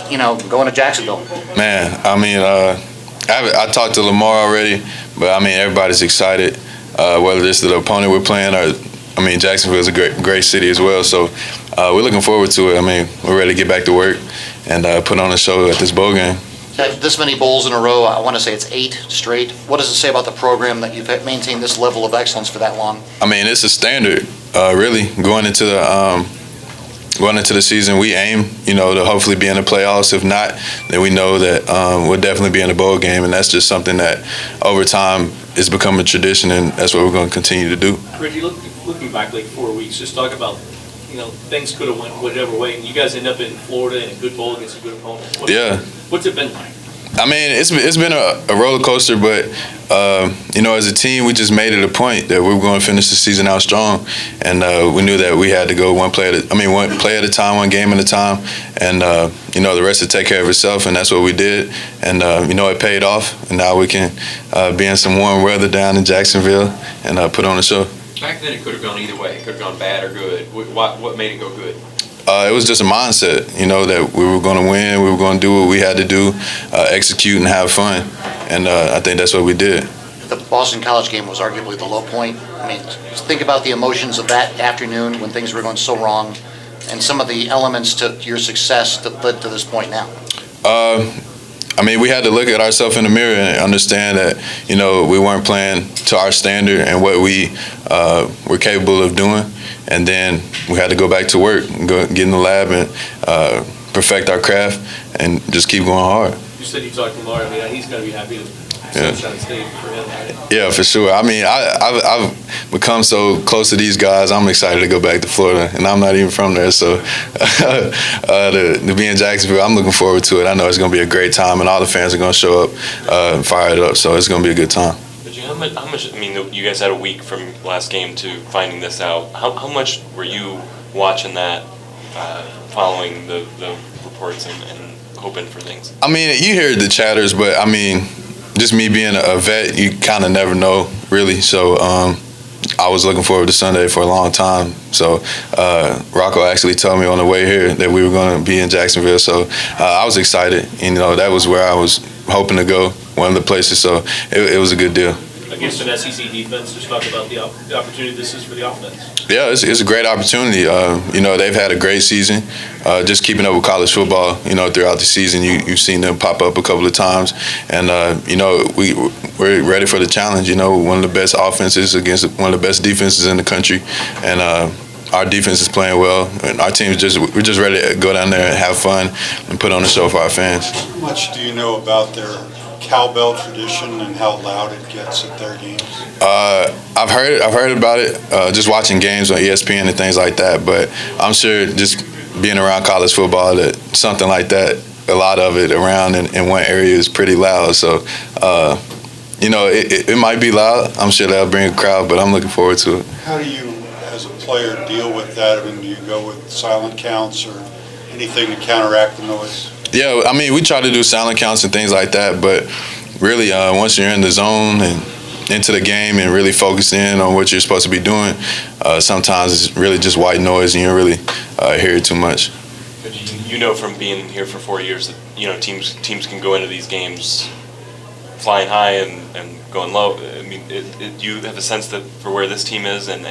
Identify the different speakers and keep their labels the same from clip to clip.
Speaker 1: going to Jacksonville?
Speaker 2: Man, I mean, I talked to Lamar already, but I mean everybody's excited. Whether it's the opponent we're playing or, I mean, Jacksonville is a great city as well. So we're looking forward to it. I mean, we're ready to get back to work and put on a show at this bowl game.
Speaker 1: This many bowls in a row, I want to say it's 8 straight. What does it say about the program that you've maintained this level of excellence for that long?
Speaker 2: I mean, it's a standard, really, going into the season. We aim, to hopefully be in the playoffs. If not, then we know that we'll definitely be in the bowl game, and that's just something that over time it's become a tradition, and that's what we're going to continue to do.
Speaker 3: Reggie, looking back like 4 weeks, just talk about, things could have went whatever way, and you guys end up in Florida in a good bowl against a good opponent. What's it been like?
Speaker 2: I mean, it's been a roller coaster, but as a team, we just made it a point that we were going to finish the season out strong, and we knew that we had to go one play at a time, one game at a time, and the rest would take care of itself, and that's what we did, and it paid off, and now we can be in some warm weather down in Jacksonville and put on a show.
Speaker 4: Back then, it could have gone either way. It could have gone bad or good. What made it go good?
Speaker 2: It was just a mindset, that we were going to win, we were going to do what we had to do, execute and have fun, and I think that's what we did.
Speaker 1: The Boston College game was arguably the low point. I mean, think about the emotions of that afternoon when things were going so wrong, and some of the elements to your success that led to this point now.
Speaker 2: I mean, we had to look at ourselves in the mirror and understand that, we weren't playing to our standard and what we were capable of doing. And then we had to go back to work, get in the lab and perfect our craft and just keep going hard.
Speaker 3: You said you talked to Lamar. I mean, he's going to be happy to Sunshine State for him, right?
Speaker 2: Yeah, for sure. I mean, I've become so close to these guys. I'm excited to go back to Florida, and I'm not even from there. So to be in Jacksonville, I'm looking forward to it. I know it's going to be a great time, and all the fans are going to show up fired up. So it's going to be a good time.
Speaker 5: How much, I mean, you guys had a week from last game to finding this out. How much were you watching that, following the reports and hoping for things? I
Speaker 2: mean, you hear the chatters, but I mean, just me being a vet, you kind of never know, really. So I was looking forward to Sunday for a long time. So Rocco actually told me on the way here that we were going to be in Jacksonville. So I was excited. That was where I was hoping to go, one of the places. So it was a good deal.
Speaker 3: Against an SEC defense, just talk about the opportunity this is for the offense.
Speaker 2: Yeah, it's a great opportunity. They've had a great season. Just keeping up with college football, throughout the season, you've seen them pop up a couple of times. And, we're ready for the challenge. One of the best offenses against one of the best defenses in the country. And our defense is playing well. And our team we're just ready to go down there and have fun and put on a show for our fans.
Speaker 6: How much do you know about their cowbell tradition and how loud it gets at their games?
Speaker 2: I've heard about it, just watching games on ESPN and things like that. But I'm sure just being around college football that something like that, a lot of it around in one area is pretty loud. So, it might be loud. I'm sure that'll bring a crowd, but I'm looking forward to it.
Speaker 6: How do you, as a player, deal with that? I mean, do you go with silent counts or anything to counteract the noise? Yeah,
Speaker 2: I mean, we try to do silent counts and things like that, but really, once you're in the zone and into the game and really focus in on what you're supposed to be doing, sometimes it's really just white noise and you don't really hear it too much.
Speaker 5: But from being here for 4 years that teams can go into these games flying high and going low. I mean, do you have a sense that for where this team is and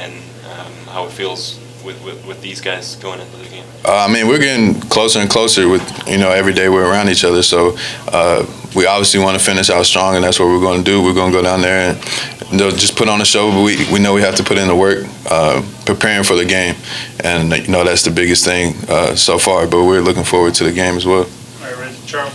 Speaker 5: how it feels with these guys going into the game?
Speaker 2: I mean, we're getting closer and closer with, every day we're around each other. So we obviously want to finish out strong, and that's what we're going to do. We're going to go down there and just put on a show, but we know we have to put in the work preparing for the game. And, that's the biggest thing so far, but we're looking forward to the game as well.
Speaker 3: All right, Reggie, Charles.